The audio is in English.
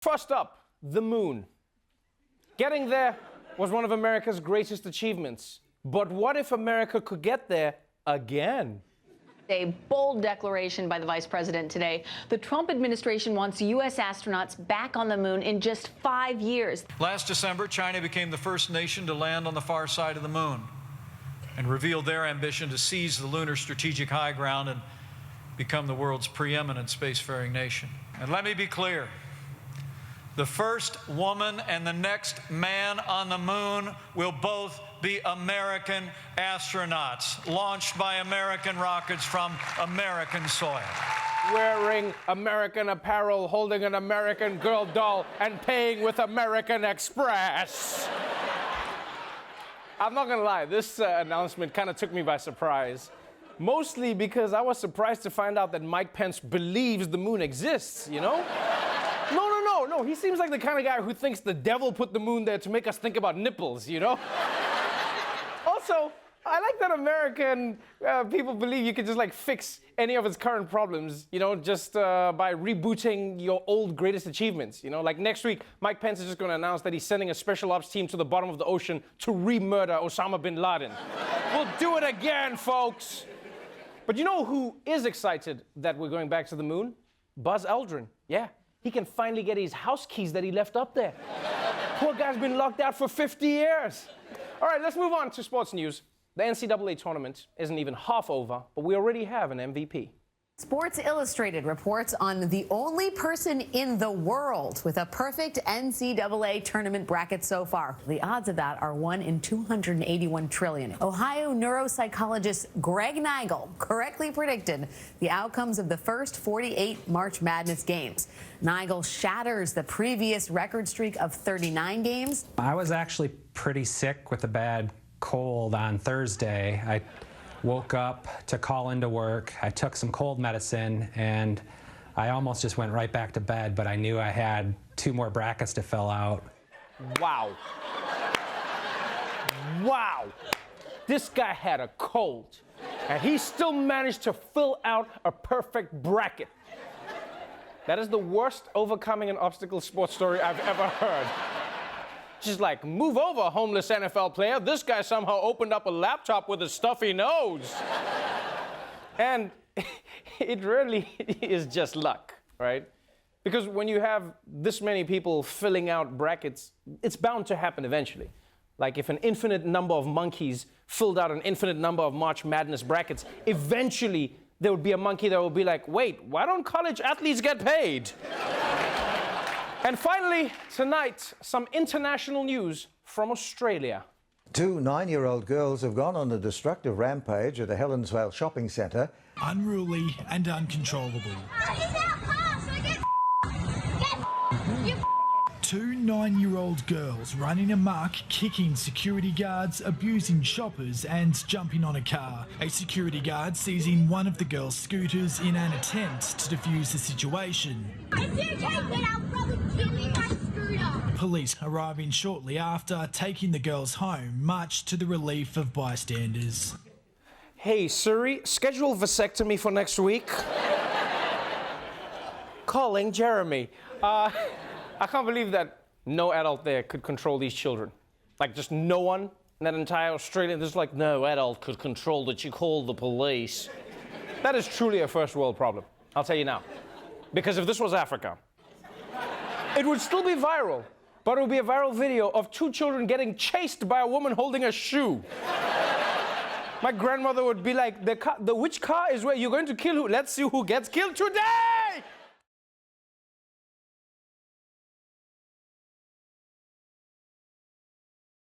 First up, the moon. Getting there was one of America's greatest achievements. But what if America could get there again? A bold declaration by the vice president today. The Trump administration wants U.S. astronauts back on the moon in just 5 years. Last December, China became the first nation to land on the far side of the moon and revealed their ambition to seize the lunar strategic high ground and become the world's preeminent spacefaring nation. And let me be clear. The first woman and the next man on the moon will both be American astronauts, launched by American rockets from American soil. Wearing American apparel, holding an American girl doll, and paying with American Express. I'm not gonna lie, this announcement kind of took me by surprise. Mostly because I was surprised to find out that Mike Pence believes the moon exists, you know? No, he seems like the kind of guy who thinks the devil put the moon there to make us think about nipples, you know? Also, I like that American people believe you can just like fix any of its current problems, you know, just by rebooting your old greatest achievements, you know? Like next week, Mike Pence is just gonna announce that he's sending a special ops team to the bottom of the ocean to re-murder Osama bin Laden. We'll do it again, folks. But you know who is excited that we're going back to the moon? Buzz Aldrin, yeah. He can finally get his house keys that he left up there. Poor guy's been locked out for 50 years. All right, let's move on to sports news. The NCAA tournament isn't even half over, but we already have an MVP. Sports Illustrated reports on the only person in the world with a perfect NCAA tournament bracket so far. The odds of that are 1 in 281 trillion. Ohio neuropsychologist Greg Nigel correctly predicted the outcomes of the first 48 March Madness games. Nigel shatters the previous record streak of 39 games. I was actually pretty sick with a bad cold on Thursday. I woke up to call into work. I took some cold medicine, and I almost just went right back to bed, but I knew I had 2 more brackets to fill out. Wow. Wow. This guy had a cold, and he still managed to fill out a perfect bracket. That is the worst overcoming an obstacle sports story I've ever heard. Just like, move over, homeless NFL player. This guy somehow opened up a laptop with a stuffy nose. And it really is just luck, right? Because when you have this many people filling out brackets, it's bound to happen eventually. Like if an infinite number of monkeys filled out an infinite number of March Madness brackets, eventually there would be a monkey that would be like, wait, why don't college athletes get paid? And finally, tonight, some international news from Australia. 2 9-year-old girls have gone on a destructive rampage at a Helensvale shopping centre. Unruly and uncontrollable. 2 9-year-old girls running amok, kicking security guards, abusing shoppers and jumping on a car. A security guard seizing one of the girls' scooters in an attempt to defuse the situation. If you take it, I'll probably give me my scooter. Police arriving shortly after, taking the girls home, much to the relief of bystanders. Hey, Siri, schedule vasectomy for next week. Calling Jeremy. I can't believe that no adult there could control these children. Like, just no one in that entire Australia. There's like, no adult could control that. You call the police. That is truly a first world problem. I'll tell you now. Because if this was Africa, it would still be viral, but it would be a viral video of 2 children getting chased by a woman holding a shoe. My grandmother would be like, which car is where you're going to kill who? Let's see who gets killed today!